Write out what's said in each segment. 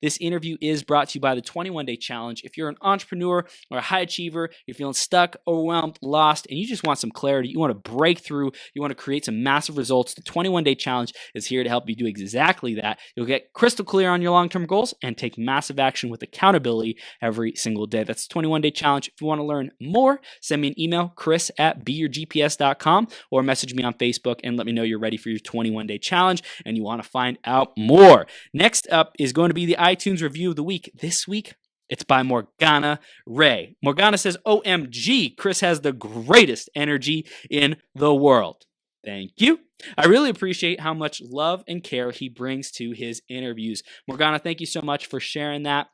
This interview is brought to you by the 21-Day Challenge. If you're an entrepreneur or a high achiever, you're feeling stuck, overwhelmed, lost, and you just want some clarity, you want to break through, you want to create some massive results, the 21-Day Challenge is here to help you do exactly that. You'll get crystal clear on your long-term goals and take massive action with accountability every single day. That's the 21-Day Challenge. If you want to learn more, send me an email, chris@beyourgps.com, or message me on Facebook and let me know you're ready for your 21-Day Challenge and you want to find out more. Next up is going to be the iTunes review of the week. This week, it's by Morgana Ray. Morgana says, OMG, Chris has the greatest energy in the world. Thank you. I really appreciate how much love and care he brings to his interviews. Morgana, thank you so much for sharing that.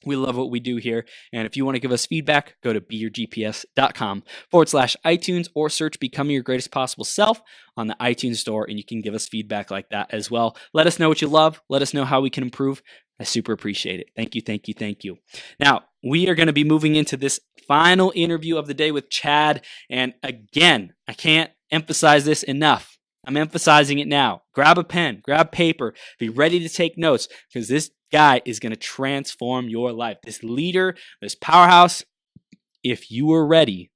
We love what we do here. And if you want to give us feedback, go to beyourgps.com/iTunes or search Becoming Your Greatest Possible Self on the iTunes store, and you can give us feedback like that as well. Let us know what you love. Let us know how we can improve. I super appreciate it. Thank you, thank you, thank you. Now, we are going to be moving into this final interview of the day with Chad. And again, I can't emphasize this enough. I'm emphasizing it now. Grab a pen, grab paper, be ready to take notes, because this guy is going to transform your life. This leader, this powerhouse. If you are ready,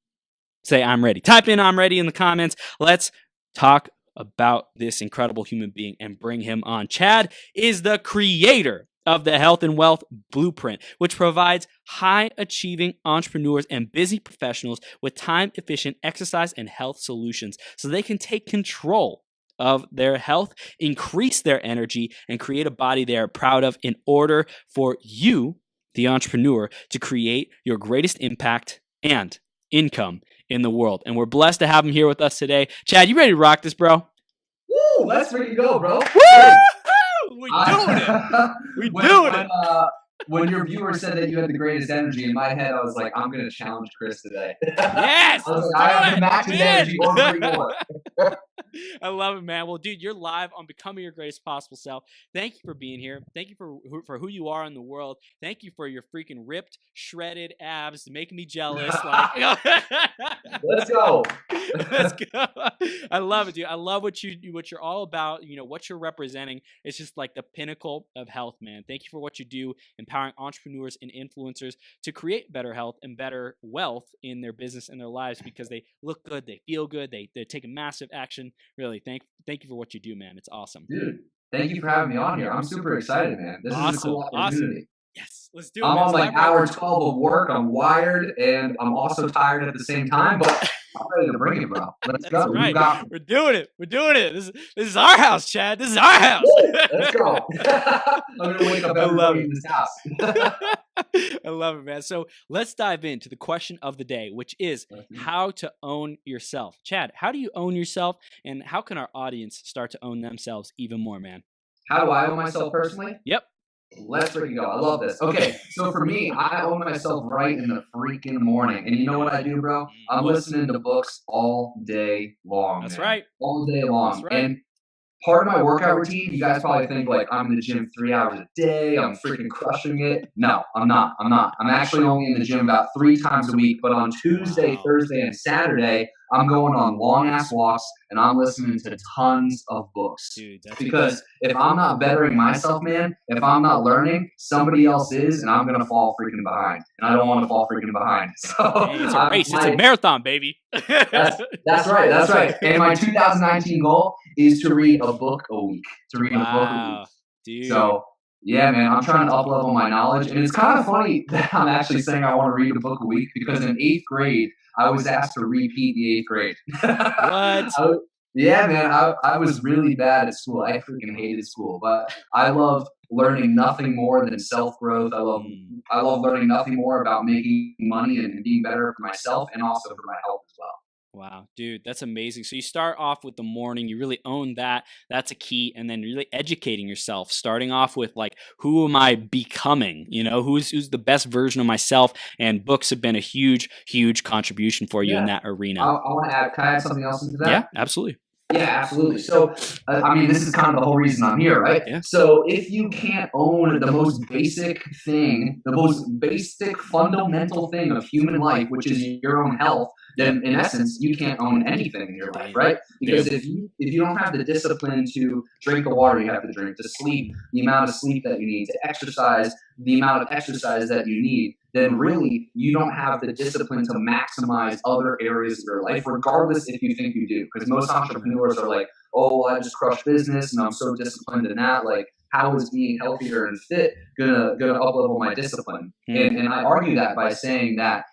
say I'm ready. Type in I'm ready in the comments. Let's talk about this incredible human being and bring him on. Chad is the creator of the Health and Wealth Blueprint, which provides high-achieving entrepreneurs and busy professionals with time-efficient exercise and health solutions so they can take control of their health, increase their energy, and create a body they are proud of in order for you, the entrepreneur, to create your greatest impact and income in the world. And we're blessed to have him here with us today. Chad, you ready to rock this, bro? Woo! Let's freaking go, bro. We doing it. We doing it. When your viewer said that you had the greatest energy, in my head, I was like, I'm going to challenge Chris today. Yes! I was like, I have the matching energy or three more. I love it, man. Well, dude, you're live on Becoming Your Greatest Possible Self. Thank you for being here. Thank you for who you are in the world. Thank you for your freaking ripped, shredded abs, making me jealous. Let's go. Let's go. I love it, dude. I love what you're all about. You know what you're representing. It's just like the pinnacle of health, man. Thank you for what you do, empowering entrepreneurs and influencers to create better health and better wealth in their business and their lives because they look good, they feel good, they're taking massive action. Really, thank you for what you do, man. It's awesome. Dude, thank you for having me on here. I'm super excited, man. This is a cool opportunity. Awesome. Yes, let's do it. I'm on like hour 12 of work. I'm wired, and I'm also tired at the same time, but I'm ready to bring it, bro. Let's go. Right. We're doing it. We're doing it. This is our house, Chad. This is our house. Woo, let's go. I'm going to wake up everybody in this house. I love it, man. So let's dive into the question of the day, which is how to own yourself. Chad, how do you own yourself, and how can our audience start to own themselves even more, man? How do I own myself personally? Yep. Let's freaking go. I love this. Okay, so for me, I own myself right in the freaking morning. And you know what I do, bro? I'm listening to books all day long. That's man. right. All day long. That's right. And part of my workout routine, you guys probably think like I'm in the gym 3 hours a day. I'm freaking crushing it. No, I'm not. I'm actually only in the gym about 3 times a week. But on Tuesday, Thursday, and Saturday, I'm going on long-ass walks, and I'm listening to tons of books. Dude, because if I'm not bettering myself, man, if I'm not learning, somebody else is, and I'm going to fall freaking behind. And I don't want to fall freaking behind. So hey, it's a race. It's a marathon, baby. That's right. That's right. And my 2019 goal is to read a book a week. Dude. So, yeah, man, I'm trying to up-level my knowledge. And it's kind of funny that I'm actually saying I want to read a book a week because in 8th grade, I was asked to repeat the 8th grade. What? Yeah, man, I was really bad at school. I freaking hated school, but I love learning nothing more than self-growth. I love learning nothing more about making money and being better for myself and also for my health as well. Wow, dude, that's amazing. So you start off with the morning, you really own that. That's a key. And then really educating yourself, starting off with like, who am I becoming? You know, who's the best version of myself? And books have been a huge, huge contribution for you in that arena. I want to add, can I add something else into that? Yeah, absolutely. Yeah, absolutely. So, I mean, this is kind of the whole reason I'm here, right? Yeah. So if you can't own the most basic thing, the most basic fundamental thing of human life, which is your own health, then in essence, you can't own anything in your life, right? Because if you don't have the discipline to drink the water you have to drink, to sleep the amount of sleep that you need, to exercise the amount of exercise that you need, then really you don't have the discipline to maximize other areas of your life, regardless if you think you do. Because most entrepreneurs are like, oh, well, I just crushed business and I'm so disciplined in that. Like, how is being healthier and fit gonna up level my discipline? And I argue that by saying that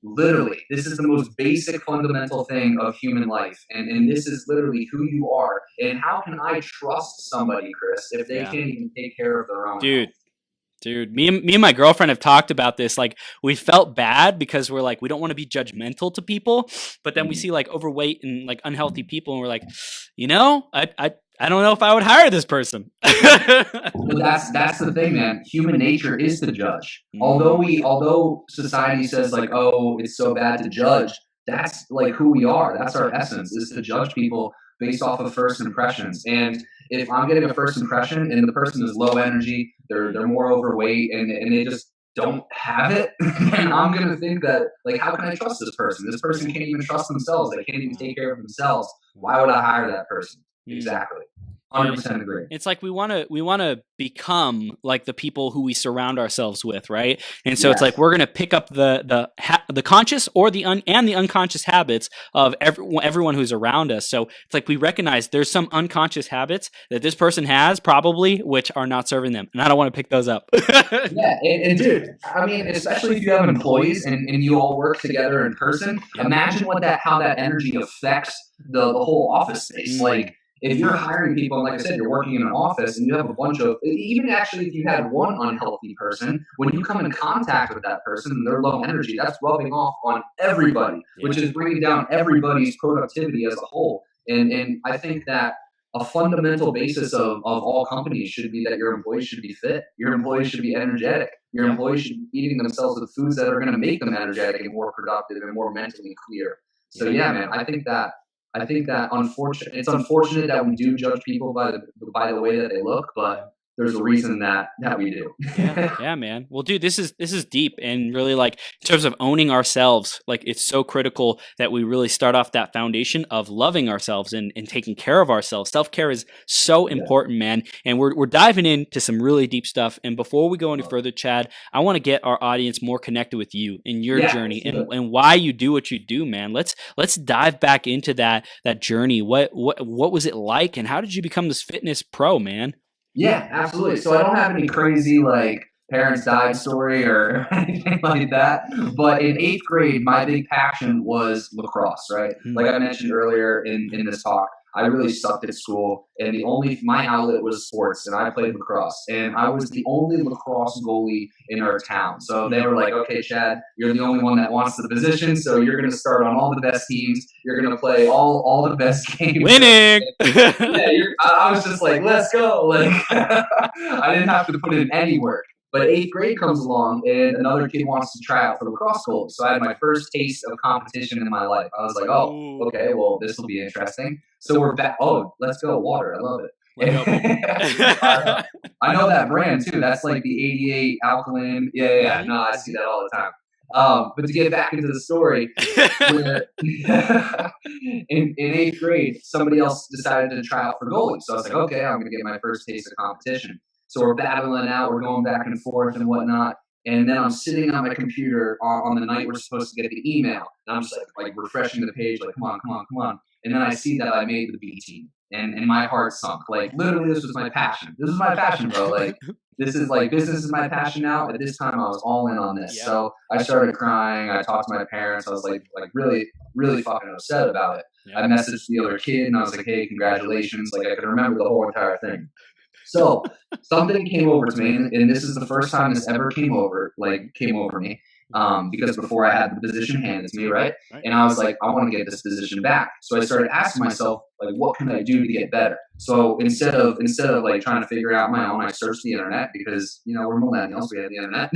literally, this is the most basic fundamental thing of human life. And this is literally who you are. And how can I trust somebody, Chris, if they can't even take care of their own health? Dude, me and my girlfriend have talked about this. Like, we felt bad because we're like, we don't want to be judgmental to people, but then we see like overweight and like unhealthy people, and we're like, I don't know if I would hire this person. Well, that's the thing, man. Human nature is to judge. Although society says like, oh, it's so bad to judge, that's like who we are. That's our essence, is to judge people based off of first impressions. And if I'm getting a first impression and the person is low energy, they're more overweight, and they just don't have it, and I'm gonna think that, like, how can I trust this person? This person can't even trust themselves. They can't even take care of themselves. Why would I hire that person? Exactly. 100% agree. It's like we want to become like the people who we surround ourselves with, right? And so it's like we're going to pick up the conscious or the unconscious habits of everyone who's around us. So it's like we recognize there's some unconscious habits that this person has probably which are not serving them, and I don't want to pick those up. And dude, I mean, especially if you have employees and you all work together in person, imagine how that energy affects the whole office space. Like, if you're hiring people, and like I said, you're working in an office and you have a bunch of, even actually if you had one unhealthy person, when you come in contact with that person and they're low energy, that's rubbing off on everybody, which is bringing down everybody's productivity as a whole. And I think that a fundamental basis of all companies should be that your employees should be fit. Your employees should be energetic. Your employees should be eating themselves with foods that are going to make them energetic and more productive and more mentally clear. So yeah, man, I think that it's unfortunate that we do judge people by the way that they look, but there's a reason that we do. Yeah, man. Well, dude, this is deep, and really, like, in terms of owning ourselves, like, it's so critical that we really start off that foundation of loving ourselves and taking care of ourselves. Self-care is so important, man. And we're diving into some really deep stuff. And before we go any further, Chad, I want to get our audience more connected with you and your journey and why you do what you do, man. Let's dive back into that journey. What was it like, and how did you become this fitness pro, man? Yeah, absolutely. So I don't have any crazy like parents died story or anything like that. But in 8th grade, my big passion was lacrosse, right? Like I mentioned earlier in this talk, I really sucked at school, and my outlet was sports, and I played lacrosse, and I was the only lacrosse goalie in our town. So they were like, okay, Chad, you're the only one that wants the position, so you're going to start on all the best teams. You're going to play all the best games. Winning! I was just like, let's go. Like, I didn't have to put in any work. But 8th grade comes along, and another kid wants to try out for lacrosse goalie. So I had my first taste of competition in my life. I was like, oh, okay, well, this will be interesting. So we're back. Oh, let's go, water. I love it. I know that brand, too. That's like the 88 alkaline. Yeah. No, I see that all the time. But to get back into the story, in 8th grade, somebody else decided to try out for goalie. So I was like, okay, I'm going to get my first taste of competition. So we're battling out, we're going back and forth and whatnot. And then I'm sitting on my computer on the night we're supposed to get the email. And I'm just like refreshing the page, like, come on. And then I see that I made the B team. And my heart sunk. Like, literally, this was my passion. This was my passion, bro. Like, this is like, business is my passion now. At this time, I was all in on this. Yeah. So I started crying. I talked to my parents. I was like really, really fucking upset about it. Yeah. I messaged the other kid, and I was like, hey, congratulations. Like, I could remember the whole entire thing. So something came over to me, and this is the first time this ever came over me, because before I had the position handed to me, right? And I was like, I want to get this position back. So I started asking myself, like, what can I do to get better? So instead of like trying to figure out my own, I searched the internet, because, you know, we're millennials, we have the internet.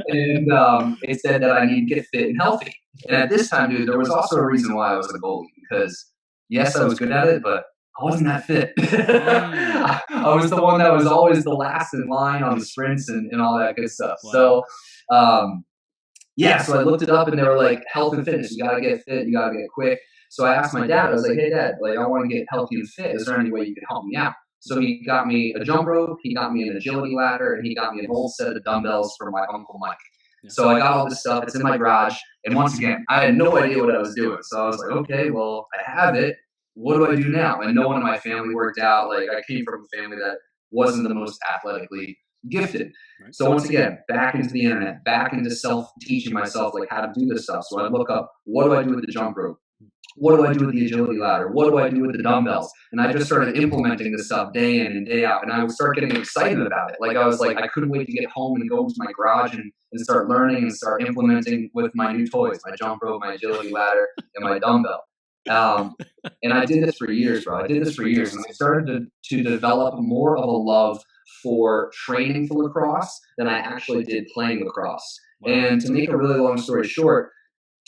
And it said that I need to get fit and healthy. And at this time, dude, there was also a reason why I was a goalie, because yes, I was good at it, but I wasn't that fit. I was the one that was always the last in line on the sprints and all that good stuff. Wow. So Yeah, so I looked it up and they were like, health and fitness, you gotta get fit, you gotta get quick. So I asked my dad, I was like, hey dad, like I want to get healthy and fit. Is there any way you can help me out? So he got me a jump rope, he got me an agility ladder, and he got me an old set of dumbbells for my Uncle Mike. So I got all this stuff, it's in my garage. And once again, I had no idea what I was doing. So I was like, okay, well, I have it. What do I do now? And no one in my family worked out. Like I came from a family that wasn't the most athletically gifted. So once again, back into the internet, back into self-teaching myself like how to do this stuff. So I look up, what do I do with the jump rope? What do I do with the agility ladder? What do I do with the dumbbells? And I just started implementing this stuff day in and day out. And I would start getting excited about it. Like I was like, I couldn't wait to get home and go into my garage and start learning and start implementing with my new toys, my jump rope, my agility ladder, and my dumbbell. And I did this for years, bro. I did this for years. And I started to develop more of a love for training for lacrosse than I actually did playing lacrosse. And to make a really long story short,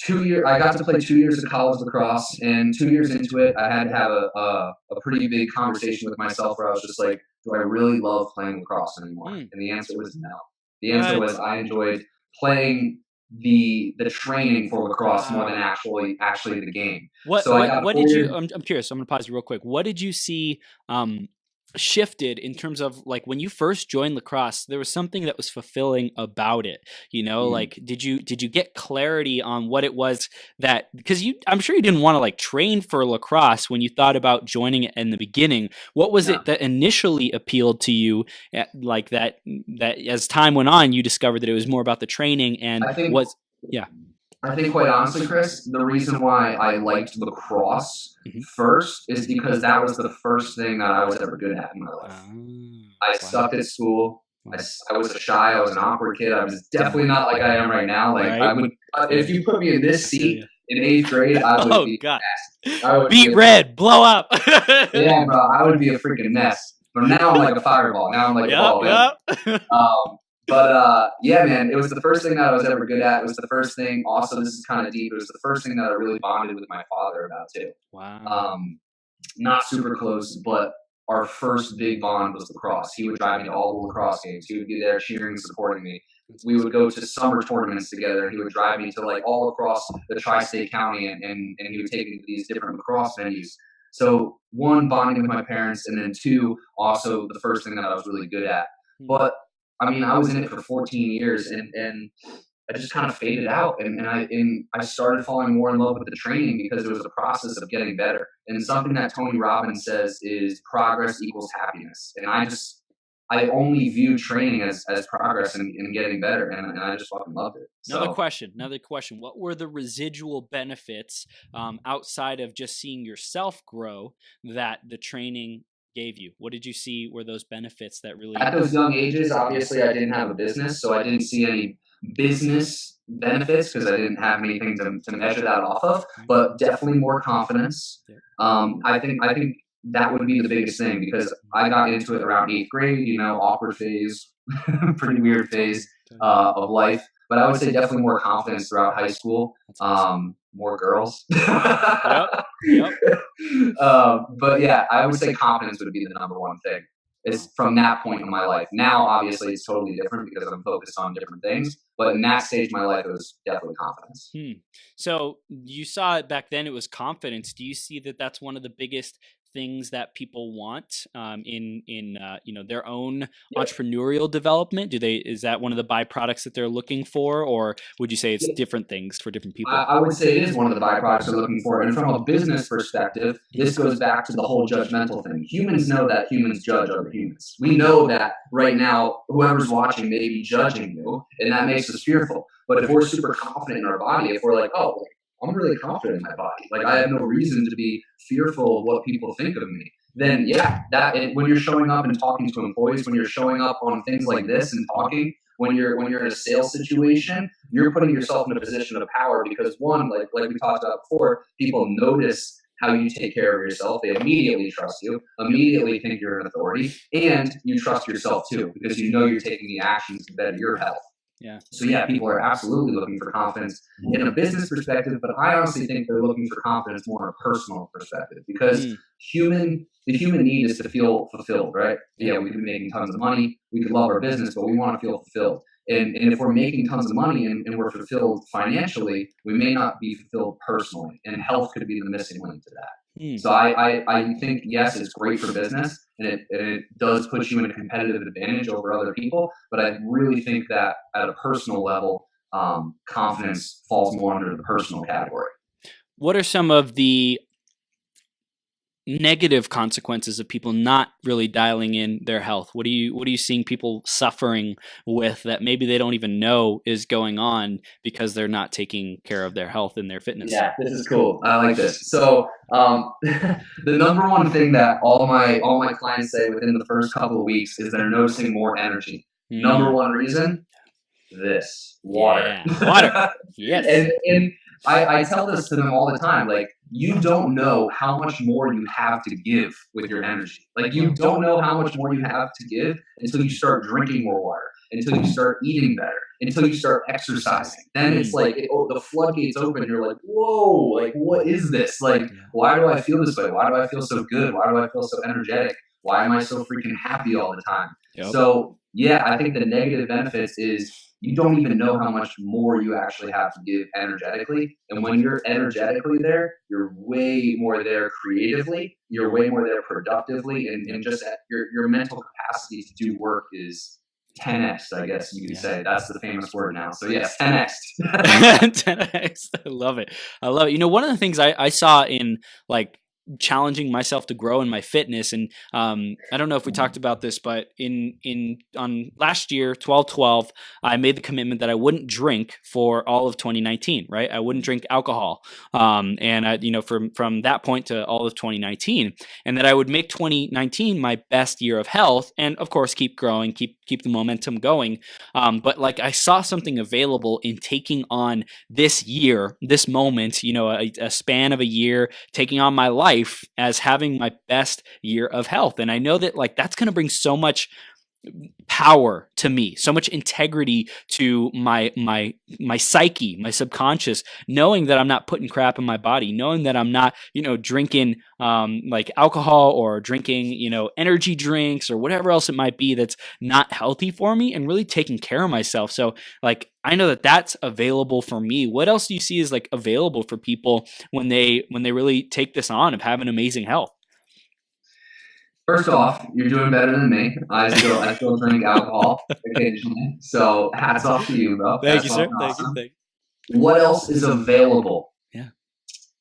I got to play 2 years of college lacrosse, and 2 years into it, I had to have a pretty big conversation with myself where I was just like, do I really love playing lacrosse anymore? And the answer was no. The answer was I enjoyed playing the training for lacrosse more than actually the game. What did you? I'm curious. I'm gonna pause you real quick. What did you see shifted in terms of like when you first joined lacrosse? There was something that was fulfilling about it. Like did you get clarity on what it was that, because I'm sure you didn't want to like train for lacrosse when you thought about joining it in the beginning. What was it that initially appealed to you, like that as time went on you discovered that it was more about the training and I think quite honestly, Chris, the reason why I liked lacrosse first is because that was the first thing that I was ever good at in my life. I sucked at school. I was shy. I was an awkward kid. I was definitely not like I am right now. Like I would, if you put me in this seat in 8th grade, I would be I would beat red, blow up. Yeah, bro, I would be a freaking mess. But now I'm like a fireball. Now I'm like a ball. But yeah, man, it was the first thing that I was ever good at. It was the first thing. Also, this is kind of deep. It was the first thing that I really bonded with my father about too. Wow. Not super close, but our first big bond was lacrosse. He would drive me to all the lacrosse games. He would be there cheering and supporting me. We would go to summer tournaments together. He would drive me to like all across the tri-state county, and he would take me to these different lacrosse venues. So one, bonding with my parents, and then two, also the first thing that I was really good at. But I mean, I was in it for 14 years, and I just kind of faded out, and I started falling more in love with the training because it was a process of getting better. And something that Tony Robbins says is progress equals happiness. And I only view training as progress and getting better, and I just fucking loved it. Another question. What were the residual benefits outside of just seeing yourself grow that the training gave you? What did you see were those benefits that really... At those young ages, obviously I didn't have a business, so I didn't see any business benefits because I didn't have anything to measure that off of, but definitely more confidence. I think that would be the biggest thing, because I got into it around 8th grade, awkward phase, pretty weird phase of life. But I would say definitely more confidence throughout high school. More girls. But yeah, I would say confidence would be the number one thing. Is from that point in my life. Now, obviously, it's totally different because I'm focused on different things. But in that stage of my life, it was definitely confidence. So you saw it back then. It was confidence. Do you see that that's one of the biggest things that people want in their own entrepreneurial development? Is that one of the byproducts that they're looking for, or would you say it's different things for different people? I would say it is one of the byproducts they're looking for. And from a business perspective, this goes back to the whole judgmental thing. Humans know that humans judge other humans. We know that right now, whoever's watching may be judging you, and that makes us fearful. But if we're super confident in our body, if we're like, oh, I'm really confident in my body, like I have no reason to be fearful of what people think of me, then yeah, when you're showing up and talking to employees, when you're showing up on things like this and talking, when you're in a sales situation, you're putting yourself in a position of power, because one, like we talked about before, people notice how you take care of yourself. They immediately trust you, immediately think you're an authority, and you trust yourself too, because you know you're taking the actions to better your health. Yeah. So yeah, people are absolutely looking for confidence in a business perspective, but I honestly think they're looking for confidence more in a personal perspective, because the human need is to feel fulfilled, right? Yeah, we could be making tons of money, we could love our business, but we want to feel fulfilled. And if we're making tons of money and we're fulfilled financially, we may not be fulfilled personally. And health could be the missing link to that. So I think, yes, it's great for business, and it does put you in a competitive advantage over other people. But I really think that at a personal level, confidence falls more under the personal category. What are some of the negative consequences of people not really dialing in their health? What are you seeing people suffering with that maybe they don't even know is going on because they're not taking care of their health and their fitness? Yeah, this is cool. I like this. So the number one thing that all my clients say within the first couple of weeks is they're noticing more energy. Number one reason, this water. Yeah, water. Yes. And I tell this to them all the time. Like, you don't know how much more you have to give with your energy. Like, you don't know how much more you have to give until you start drinking more water, until you start eating better, until you start exercising. Then it's like the floodgates open. And you're like, whoa, like, what is this? Like, why do I feel this way? Why do I feel so good? Why do I feel so energetic? Why am I so freaking happy all the time? Yep. So yeah, I think the negative benefits is you don't even know how much more you actually have to give energetically. And when you're energetically there, you're way more there creatively, you're way more there productively, and just your mental capacity to do work is 10x, I guess you could say. That's the famous word now. So yes, 10x. 10x. I love it. You know, one of the things I saw in like challenging myself to grow in my fitness, and I don't know if we talked about this, but on last year 12/12, I made the commitment that I wouldn't drink for all of 2019. Right, I wouldn't drink alcohol, and I, from that point to all of 2019, and that I would make 2019 my best year of health, and of course keep growing, keep the momentum going. But like, I saw something available in taking on this year, this moment, a span of a year, taking on my life as having my best year of health. And I know that like that's going to bring so much power to me, so much integrity to my psyche, my subconscious, knowing that I'm not putting crap in my body, knowing that I'm not, drinking like alcohol or drinking, energy drinks or whatever else it might be that's not healthy for me, and really taking care of myself. So like, I know that that's available for me. What else do you see is like available for people when they really take this on of having amazing health? First off, you're doing better than me. I still drink alcohol occasionally. So hats off to you, bro. Thank you, sir. Awesome. Thank you. What else is available? Yeah.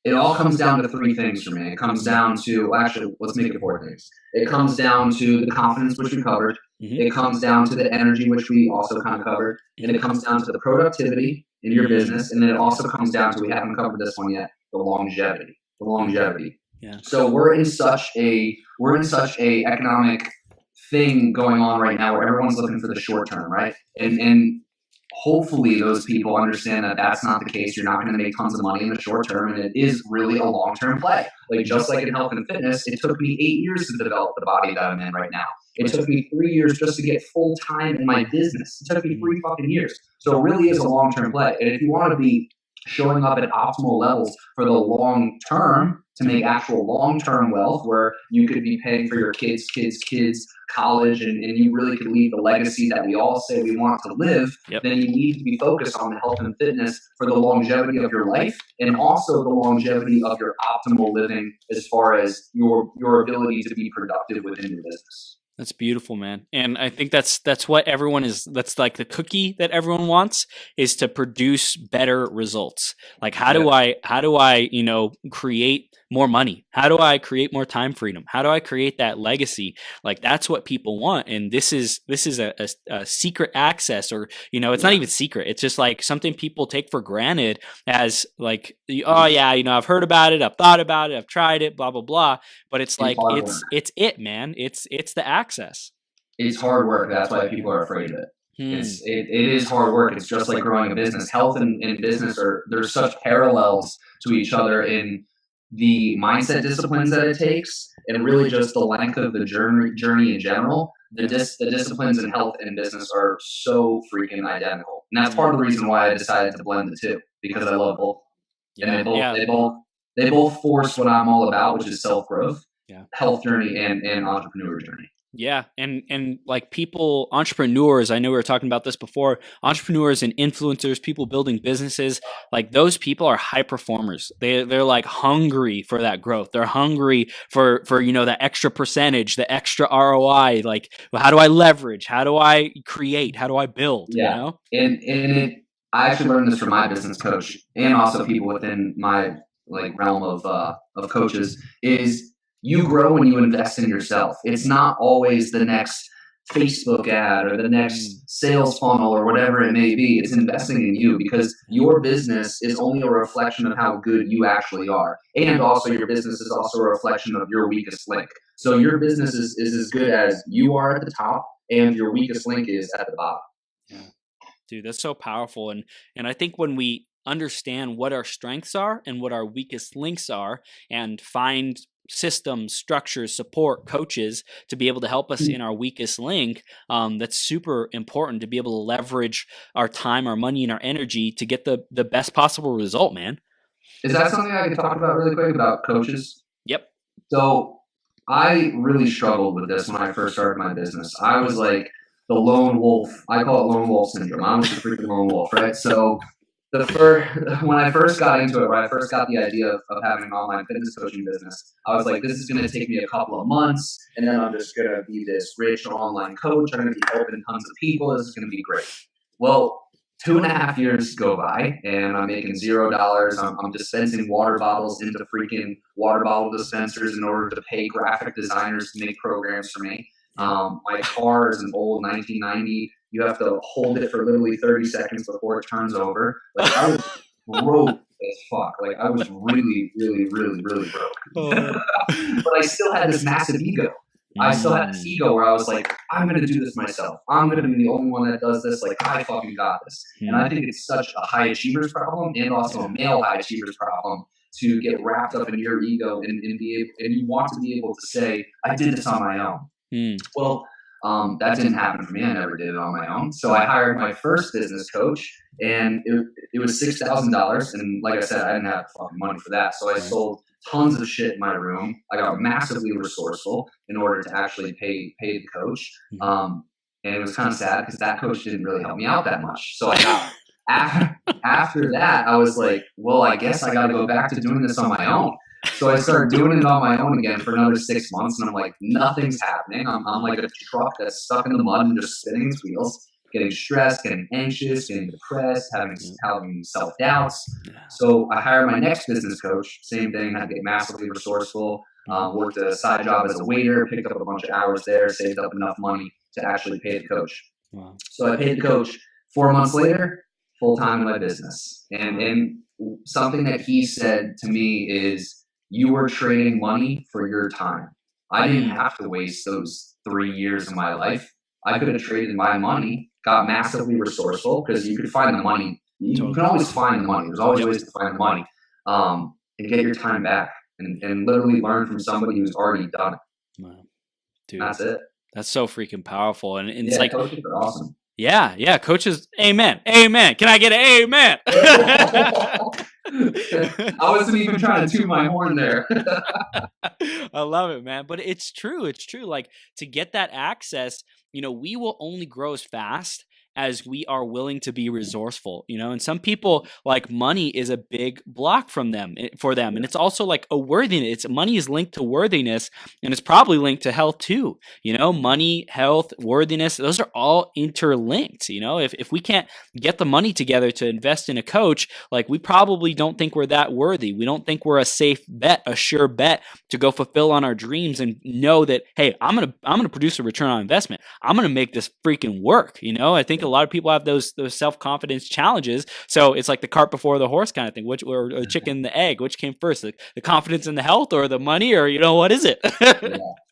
It all comes down to three things for me. It comes down to, actually, let's make it four things. It comes down to the confidence, which we covered. Mm-hmm. It comes down to the energy, which we also kind of covered. And it comes down to the productivity in your business. And then it also comes down to, we haven't covered this one yet, the longevity. Yeah. So we're in such a economic thing going on right now where everyone's looking for the short term, right? And hopefully those people understand that that's not the case. You're not going to make tons of money in the short term, and it is really a long-term play. Like, just like in health and fitness, it took me 8 years to develop the body that I'm in right now. It took me 3 years just to get full time in my business. It took me 3 fucking years. So it really is a long-term play. And if you want to be showing up at optimal levels for the long term, to make actual long-term wealth where you could be paying for your kids' college, and you really could leave the legacy that we all say we want to live, then you need to be focused on the health and fitness for the longevity of your life, and also the longevity of your optimal living as far as your ability to be productive within your business. That's beautiful, man. And I think that's what everyone is. That's like the cookie that everyone wants, is to produce better results. Like, how do I, create more money? How do I create more time freedom? How do I create that legacy? Like, that's what people want. And this is a secret access, or, it's not even secret. It's just like something people take for granted as like, oh yeah, I've heard about it. I've thought about it. I've tried it, blah, blah, blah. But it's like, it's it, man. It's the access. It's hard work. That's why people are afraid of it. It is hard work. It's just like growing a business. Health and business there's such parallels to each other in the mindset disciplines that it takes, and really just the length of the journey in general. The disciplines in health and business are so freaking identical. And that's part of the reason why I decided to blend the two, because I love both. And they both force what I'm all about, which is self-growth, health journey, and entrepreneur journey. Yeah. And like people, entrepreneurs, I know we were talking about this before, entrepreneurs and influencers, people building businesses, like those people are high performers. They're like hungry for that growth. They're hungry for, you know, that extra percentage, the extra ROI. Like, well, how do I leverage? How do I create? How do I build, you Yeah. know? I actually learned this from my business coach and also people within my like realm of coaches is you grow when you invest in yourself. It's not always the next Facebook ad or the next sales funnel or whatever it may be. It's investing in you because your business is only a reflection of how good you actually are. And also your business is also a reflection of your weakest link. So your business is as good as you are at the top and your weakest link is at the bottom. Yeah. Dude, that's so powerful. And I think when we understand what our strengths are and what our weakest links are and find systems, structures, support, coaches to be able to help us in our weakest link, that's super important to be able to leverage our time, our money, and our energy to get the best possible result, man. Is that something I could talk about really quick about coaches? Yep. So I really struggled with this when I first started my business. I was like the lone wolf. I call it lone wolf syndrome. I was the freaking lone wolf, right? So when I first got into it, when I first got the idea of having an online fitness coaching business, I was like, this is going to take me a couple of months, and then I'm just going to be this rich online coach. I'm going to be helping tons of people. This is going to be great. Well, 2.5 years go by and I'm making $0. I'm dispensing water bottles into freaking water bottle dispensers in order to pay graphic designers to make programs for me. My car is an old 1990. You have to hold it for literally 30 seconds before it turns over. Like I was broke as fuck. Like I was really, really, really, really broke. But I still had this massive ego. I still had this ego where I was like, I'm going to do this myself. I'm going to be the only one that does this. Like, I fucking got this. And I think it's such a high achiever's problem and also a male high achiever's problem to get wrapped up in your ego and be able, and you want to be able to say, I did this on my own. Well, that didn't happen for me. I never did it on my own. So I hired my first business coach, and it was $6,000. And like I said, I didn't have fucking money for that. So I sold tons of shit in my room. I got massively resourceful in order to actually pay the coach. And it was kind of sad because that coach didn't really help me out that much. So I got after that, I was like, well, I guess I got to go back to doing this on my own. So I started doing it on my own again for another 6 months, and I'm like, nothing's happening. I'm like a truck that's stuck in the mud and just spinning its wheels, getting stressed, getting anxious, getting depressed, having self-doubts. So I hired my next business coach. Same thing, had to get massively resourceful. Worked a side job as a waiter, picked up a bunch of hours there, saved up enough money to actually pay the coach. Wow. So I paid the coach 4 months later, full-time in my business. And something that he said to me is, you were trading money for your time. I didn't have to waste those 3 years of my life. I could have traded my money, got massively resourceful, because you could find the money. You can always find the money. There's always ways to find the money. And get your time back and literally learn from somebody who's already done it. Wow. Dude, that's it. That's so freaking powerful. And it's like, coaches are awesome. Yeah, coaches, amen. Can I get an amen? I wasn't even trying to toot my horn there. I love it, man. But it's true. It's true. Like, to get that access, we will only grow as fast as we are willing to be resourceful, and some people, like, money is a big block for them. And it's also like a worthiness. Money is linked to worthiness, and it's probably linked to health too. Money, health, worthiness, those are all interlinked. If we can't get the money together to invest in a coach, like, we probably don't think we're that worthy. We don't think we're a safe bet, a sure bet to go fulfill on our dreams and know that, hey, I'm gonna produce a return on investment. I'm gonna make this freaking work. I think a lot of people have those self-confidence challenges. So it's like the cart before the horse kind of thing, or the chicken and the egg, which came first, the confidence in the health or the money, or what is it?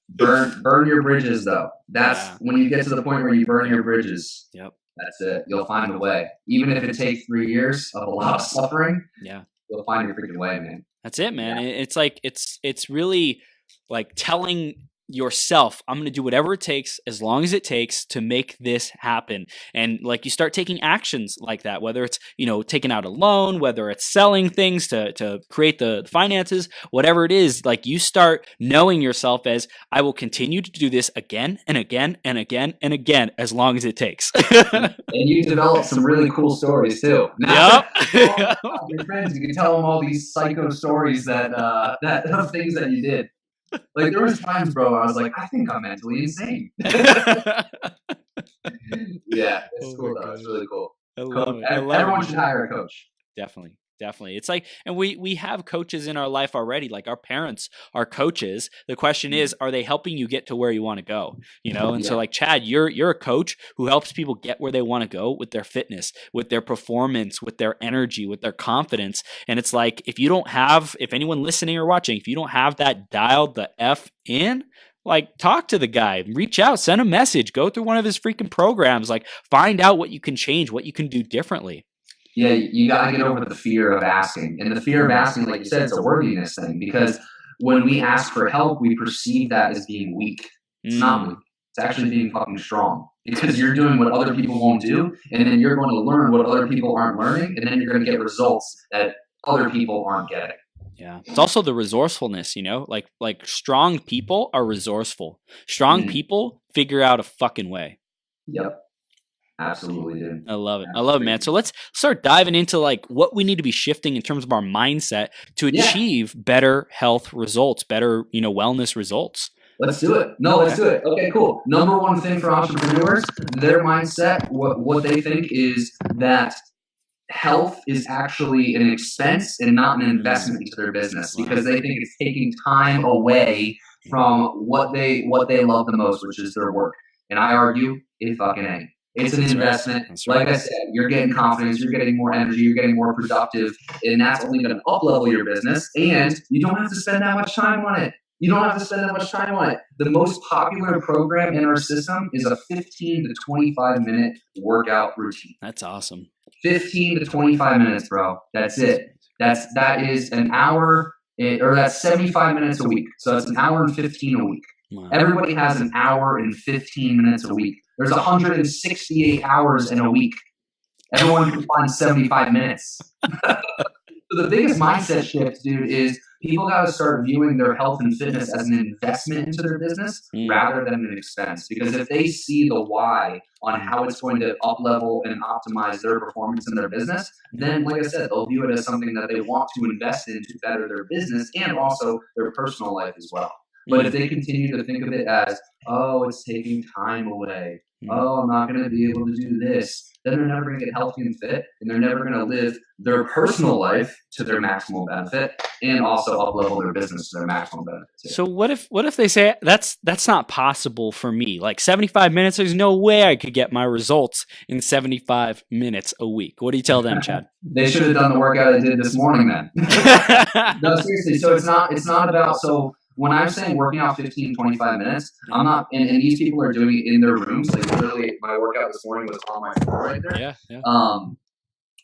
Burn your bridges, though. That's when you get to the point where you burn your bridges. Yep. That's it. You'll find a way. Even if it takes 3 years of a lot of suffering, you'll find your freaking way, man. That's it, man. It's like, it's really like telling yourself, I'm going to do whatever it takes as long as it takes to make this happen. And like you start taking actions like that, whether it's, taking out a loan, whether it's selling things to create the finances, whatever it is, like you start knowing yourself as, I will continue to do this again and again and again and again as long as it takes. And you develop some really cool stories too. Yep. Your friends, you can tell them all these psycho stories that of things that you did. Like there was times, bro, I was like, I think I'm mentally insane. Yeah, it's cool though. It's really cool. I love it. Everyone should hire a coach. Definitely. It's like, and we have coaches in our life already. Like our parents are coaches. The question is, are they helping you get to where you want to go? And so like Chad, you're a coach who helps people get where they want to go with their fitness, with their performance, with their energy, with their confidence. And it's like, if anyone listening or watching, if you don't have that dialed the F in, like talk to the guy, reach out, send a message, go through one of his freaking programs, like find out what you can change, what you can do differently. Yeah, you got to get over the fear of asking. And the fear of asking, like you said, it's a worthiness thing, because when we ask for help, we perceive that as being weak. It's not weak. It's actually being fucking strong, because you're doing what other people won't do, and then you're going to learn what other people aren't learning, and then you're going to get results that other people aren't getting. Yeah. It's also the resourcefulness, like strong people are resourceful. Strong people figure out a fucking way. Yep. Absolutely, dude. I love it, man. So let's start diving into like what we need to be shifting in terms of our mindset to achieve better health results, better, wellness results. Let's do it. Let's do it. Okay, cool. Number one thing for entrepreneurs, their mindset, what they think is that health is actually an expense and not an investment into their business, because they think it's taking time away from what they love the most, which is their work. And I argue it fucking ain't. It's an investment. Like I said, you're getting confidence, you're getting more energy, you're getting more productive, and that's only going to up-level your business, and you don't have to spend that much time on it. The most popular program in our system is a 15 to 25-minute workout routine. That's awesome. 15 to 25 minutes, bro. That's it. That is an hour, or that's 75 minutes a week. So that's an hour and 15 a week. Wow. Everybody has an hour and 15 minutes a week. There's 168 hours in a week. Everyone can find 75 minutes. So the biggest mindset shift, dude, is people got to start viewing their health and fitness as an investment into their business rather than an expense. Because if they see the why on how it's going to up-level and optimize their performance in their business, then, like I said, they'll view it as something that they want to invest in to better their business and also their personal life as well. But if they continue to think of it as, oh, it's taking time away, oh, I'm not going to be able to do this, then they're never going to get healthy and fit, and they're never going to live their personal life to their maximal benefit, and also up-level their business to their maximal benefit too. So what if they say that's not possible for me? Like 75 minutes, there's no way I could get my results in 75 minutes a week. What do you tell them, Chad? They should have done the workout I did this morning then. No, seriously. So it's not about, so when I'm saying working out 15, 25 minutes, I'm not, and these people are doing it in their rooms. Like literally my workout this morning was on my floor right there. Yeah.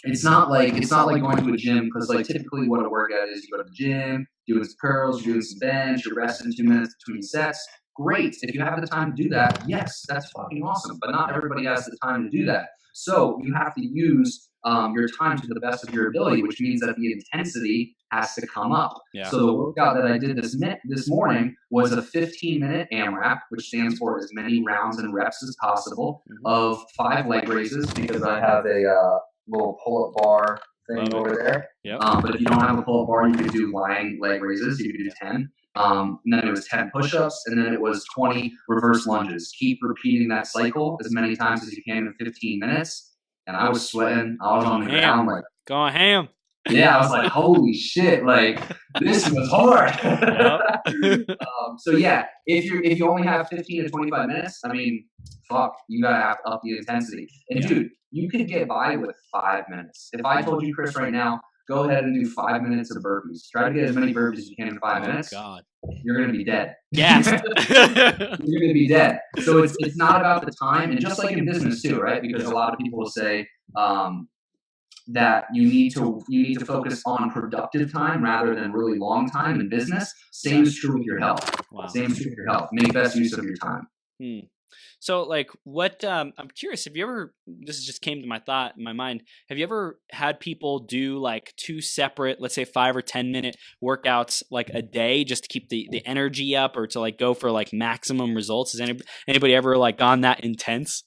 It's not like going to a gym, because like typically what a workout is, you go to the gym, doing some curls, you're doing some bench, you're resting 2 minutes between sets. Great. If you have the time to do that, yes, that's fucking awesome. But not everybody has the time to do that. So you have to use your time to the best of your ability, which means that the intensity has to come up. Yeah. So the workout that I did this morning was a 15-minute AMRAP, which stands for as many rounds and reps as possible, of 5 leg raises, because I have a little pull-up bar thing over there. Yep. But if you don't have a pull-up bar, you could do lying leg raises. You could do 10. And then it was 10 push-ups, and then it was 20 reverse lunges. Keep repeating that cycle as many times as you can in 15 minutes. And I was sweating. I was on the ground like going ham. Yeah, I was like, holy shit, like this was hard. So yeah, if you only have 15 to 25 minutes, I mean, fuck, you gotta have to up the intensity. And dude, you could get by with 5 minutes. If I told you, Chris, right now, go ahead and do 5 minutes of burpees. Try to get as many burpees as you can in 5 minutes. God. You're going to be dead. Yes. You're going to be dead. So it's not about the time. And just like in business too, right? Because a lot of people will say, that you need to focus on productive time rather than really long time in business. Same is true with your health. Wow. Same is true with your health. Make best use of your time. So like what, I'm curious, have you ever, this just came to my mind, have you ever had people do like 2 separate, let's say 5 or 10 minute workouts like a day just to keep the energy up or to like go for like maximum results? Has anybody ever like gone that intense?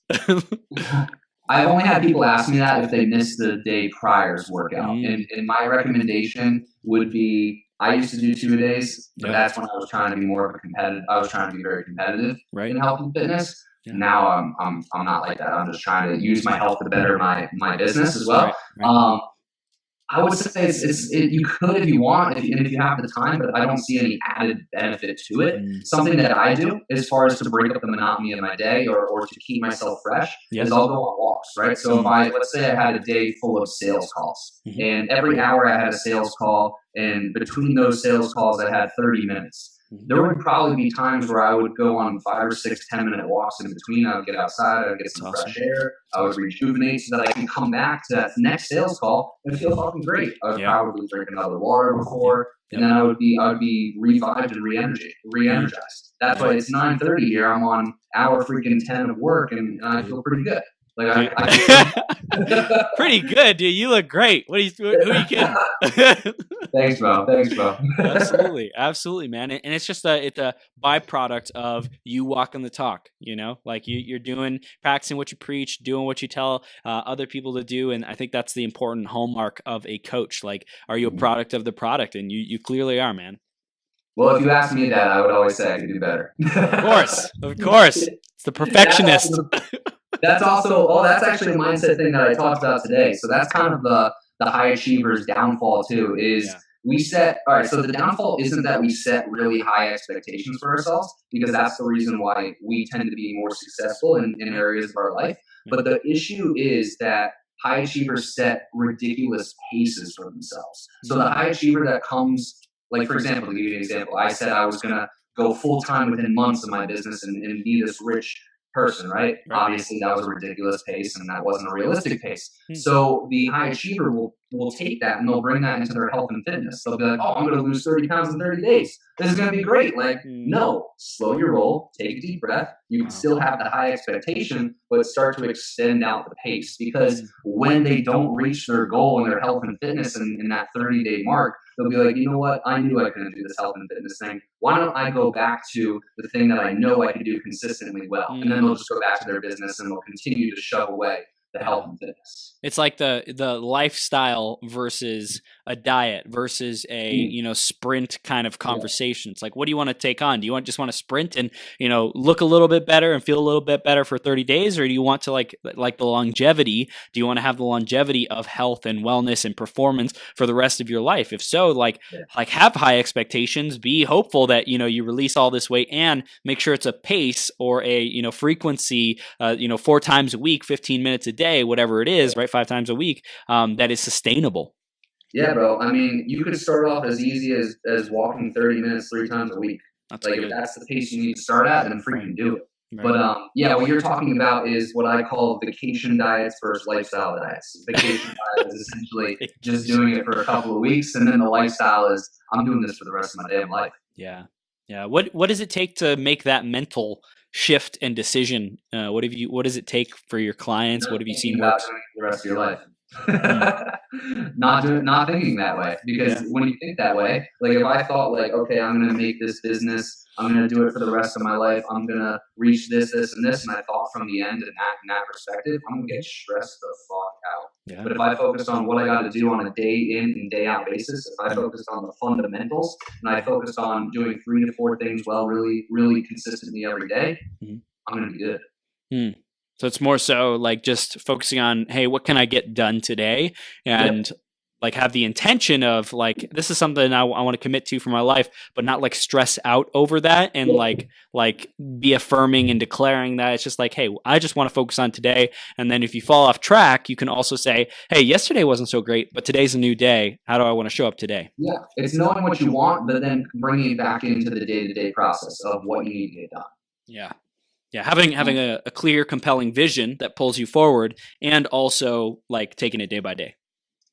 I've only had people ask me that if they missed the day prior's workout. And my recommendation would be, I used to do 2 days, but that's when I was trying to be more of a competitive. I was trying to be very competitive in health and fitness. Yeah. Now I'm not like that. I'm just trying to use my health to better my business as well. Right. I would say you could if you want, if you have the time, but I don't see any added benefit to it. Something that I do as far as to break up the monotony of my day or to keep myself fresh is I'll go on walks, right? So if let's say I had a day full of sales calls, and every hour I had a sales call, and between those sales calls I had 30 minutes. There would probably be times where I would go on 5 or 6 10-minute walks in between. I would get outside, I would get some fresh air, I would rejuvenate so that I can come back to that next sales call and feel fucking great. I would probably drink another water before, and then I would be revived and re-energized. That's why it's 9:30 here. I'm on hour freaking 10 of work, and I feel pretty good. Like pretty good, dude. You look great. Who are you kidding? Thanks, bro. Absolutely, man. And it's just it's a byproduct of you walking the talk. You know, like you're practicing what you preach, doing what you tell other people to do. And I think that's the important hallmark of a coach. Like, are you a product of the product? And you clearly are, man. Well, if you asked me that, I would always say I could do better. Of course. It's the perfectionist. That's actually a mindset thing that I talked about today. So that's kind of the high achievers downfall too, is we set, all right, so the downfall isn't that we set really high expectations for ourselves, because that's the reason why we tend to be more successful in areas of our life. But the issue is that high achievers set ridiculous paces for themselves. So the high achiever that comes, like for example, to give you an example, I said I was going to go full time within months of my business and be this rich person, right? Obviously, that was a ridiculous pace, and that wasn't a realistic pace. So the high achiever will take that and they'll bring that into their health and fitness. They'll be like, "Oh, I'm going to lose 30 pounds in 30 days. This is going to be great." Like, no, slow your roll, take a deep breath. You can still have the high expectation, but start to extend out the pace, because when they don't reach their goal in their health and fitness in that 30-day mark, they'll be like, "You know what? I knew I couldn't do this health and fitness thing. Why don't I go back to the thing that I know I can do consistently well?" And then they'll just go back to their business and they'll continue to shove away the health and fitness. It's like the lifestyle versus a diet versus a sprint kind of conversation. It's like, what do you want to take on? Do you just want to sprint and look a little bit better and feel a little bit better for 30 days, or do you want to like the longevity? Do you want to have the longevity of health and wellness and performance for the rest of your life? If so, like have high expectations, be hopeful that you release all this weight, and make sure it's a pace or a frequency 4 times a week, 15 minutes a day, whatever it is, right? 5 times a week, that is sustainable. Yeah, bro. I mean, you could start off as easy as walking 30 minutes 3 times a week. If that's the pace you need to start at, then freaking do it. Right. But what you're talking about is what I call vacation diets versus lifestyle diets. Vacation diet is essentially just doing it for a couple of weeks, and then the lifestyle is I'm doing this for the rest of my damn life. Yeah. What does it take to make that mental shift and decision? What does it take for your clients? What have you seen work the rest of your life? Not thinking that way, because when you think that way, like if I thought like, okay, I'm going to make this business, I'm going to do it for the rest of my life, I'm going to reach this and this, and I thought from the end in that perspective, I'm going to get stressed the fuck out. Yeah. But if I focus on what I got to do on a day in and day out basis, if I focus on the fundamentals and I focus on doing 3 to 4 things well, really, really consistently every day, I'm going to be good. So it's more so like just focusing on, hey, what can I get done today? And like have the intention of like, this is something I want to commit to for my life, but not like stress out over that and like be affirming and declaring that. It's just like, hey, I just want to focus on today. And then if you fall off track, you can also say, hey, yesterday wasn't so great, but today's a new day. How do I want to show up today? Yeah, it's knowing what you want, but then bringing it back into the day-to-day process of what you need to get done. Yeah, having a clear, compelling vision that pulls you forward, and also like taking it day by day.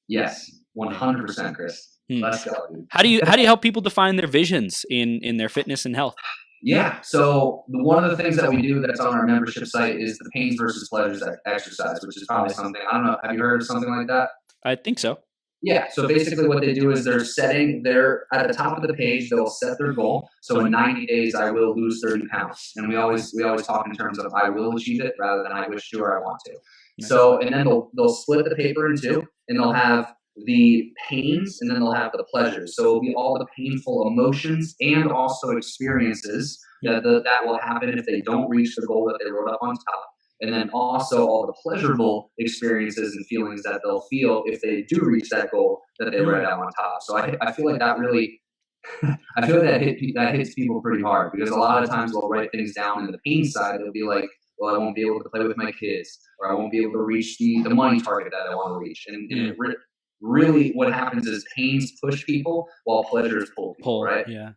Yes, 100%, Chris. Hmm. Let's go, dude. How do you help people define their visions in their fitness and health? Yeah. So one of the things that we do that's on our membership site is the pains versus pleasures exercise, which is probably something, I don't know. Have you heard of something like that? I think so. Yeah. So basically what they do is they're at the top of the page, they'll set their goal. So in 90 days, I will lose 30 pounds. And we always talk in terms of I will achieve it rather than I wish to or I want to. Nice. So, and then they'll split the paper in two, and they'll have the pains and then they'll have the pleasures. So it'll be all the painful emotions and also experiences that will happen if they don't reach the goal that they wrote up on top. And then also all the pleasurable experiences and feelings that they'll feel if they do reach that goal that they write out on top. So I feel like that really, I feel like that hits people pretty hard, because a lot of times they'll write things down in the pain side. It'll be like, well, I won't be able to play with my kids, or I won't be able to reach the money target that I want to reach. And really what happens is pains push people while pleasures pull people, right? Yeah.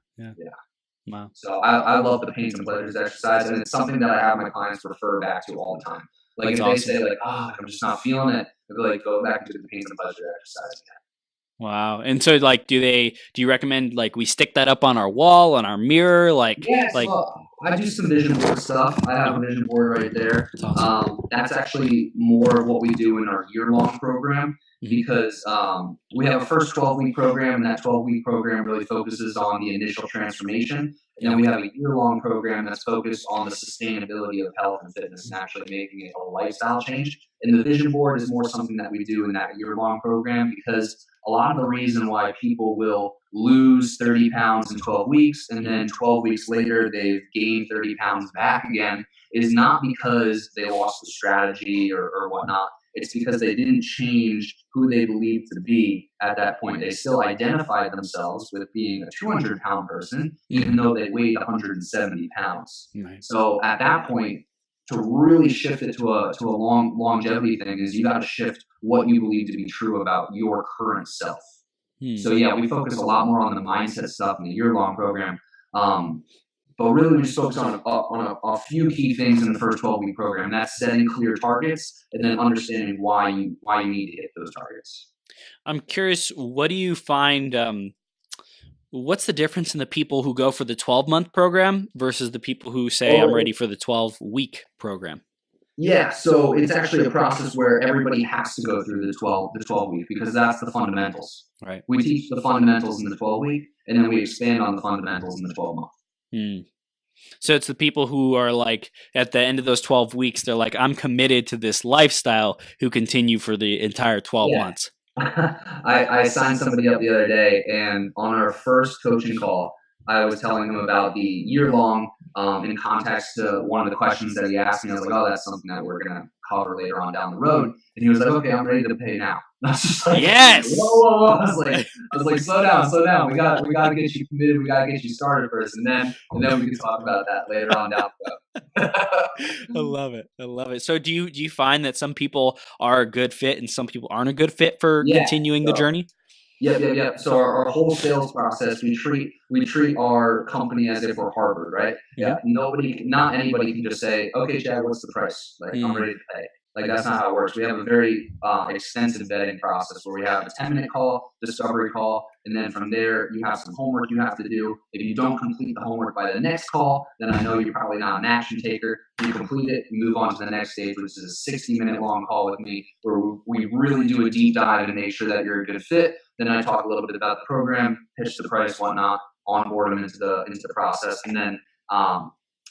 Wow. So I love the pains and pleasures exercise, and it's something that I have my clients refer back to all the time. Like, if they say like, oh, I'm just not feeling it, I'll be like, go back and do the pains and pleasure exercise again. Wow. And so like, do you recommend like we stick that up on our wall, on our mirror? Like, yes, well, I do some vision board stuff. I have a vision board right there. That's awesome. That's actually more of what we do in our year-long program, because we have a first 12-week program, and that 12-week program really focuses on the initial transformation. And then we have a year-long program that's focused on the sustainability of health and fitness and actually making it a lifestyle change. And the vision board is more something that we do in that year-long program, because a lot of the reason why people will lose 30 pounds in 12 weeks and then 12 weeks later they've gained 30 pounds back again is not because they lost the strategy or whatnot. It's because they didn't change who they believed to be at that point. They still identified themselves with being a 200-pound person, even though they weighed 170 pounds. Nice. So at that point, to really shift it to a longevity thing, is you got to shift what you believe to be true about your current self. So yeah, we focus a lot more on the mindset stuff in the year-long program. But really, we just focus on a few key things in the first 12-week program. And that's setting clear targets and then understanding why you need to hit those targets. I'm curious, what do you find? What's the difference in the people who go for the 12-month program versus the people who say I'm ready for the 12-week program? Yeah, so it's actually a process where everybody has to go through the 12 week, because that's the fundamentals. Right. We teach the fundamentals in the 12 week, and then we expand on the fundamentals in the 12 month. So it's the people who are like at the end of those 12 weeks, they're like, I'm committed to this lifestyle, who continue for the entire 12 months. I signed somebody up the other day, and on our first coaching call, I was telling him about the year-long in context to one of the questions that he asked me. I was like, oh, that's something that we're going to cover later on down the road. And he was like, okay, I'm ready to pay now. And I was just like, yes. Whoa. I was like, slow down. We got to get you committed. We got to get you started first, and then we can talk about that later on down the road. I love it. So do you find that some people are a good fit and some people aren't a good fit for continuing the journey? Yep. So our whole sales process, we treat our company as if we're Harvard, right? Yeah. Not anybody can just say, okay, Chad, what's the price? Like, I'm ready to pay. Like, that's not how it works. We have a very extensive vetting process where we have a 10-minute call, discovery call, and then from there, you have some homework you have to do. If you don't complete the homework by the next call, then I know you're probably not an action taker. You complete it, you move on to the next stage, which is a 60-minute long call with me, where we really do a deep dive and make sure that you're a good fit. Then I talk a little bit about the program, pitch the price, whatnot, onboard them into the process, and then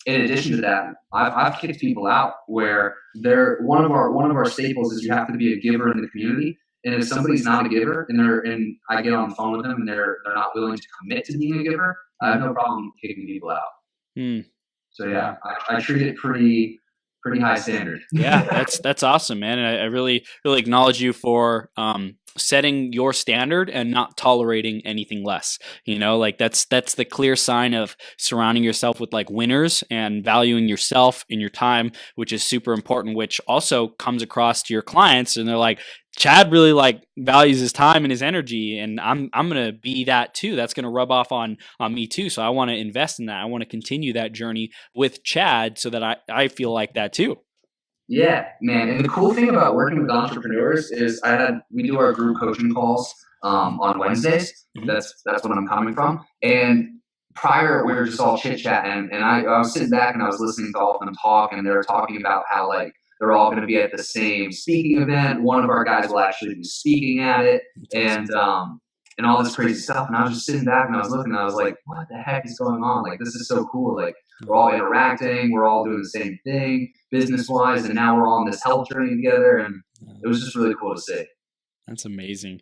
in addition to that, I've kicked people out where they're one of our staples is you have to be a giver in the community. And if somebody's not a giver and I get on the phone with them and they're not willing to commit to being a giver, I have no problem kicking people out. So yeah, I treat it pretty high standard. Yeah, that's awesome, man. And I really acknowledge you for setting your standard and not tolerating anything less. You know, like that's the clear sign of surrounding yourself with like winners and valuing yourself and your time, which is super important, which also comes across to your clients. And they're like, Chad really like values his time and his energy, and I'm gonna be that too. That's gonna rub off on me too. So I want to invest in that. I want to continue that journey with Chad so that I feel like that too. Yeah, man. And the cool thing about working with entrepreneurs is we do our group coaching calls on Wednesdays. That's when I'm coming from. And prior, we were just all chit chatting, and I was sitting back and I was listening to all of them talk, and they were talking about how like they're all going to be at the same speaking event. One of our guys will actually be speaking at it, and all this crazy stuff. And I was just sitting back and I was looking, and I was like, what the heck is going on? Like, this is so cool. Like, we're all interacting, we're all doing the same thing business wise, and now we're all on this health journey together, and it was just really cool to see. That's amazing.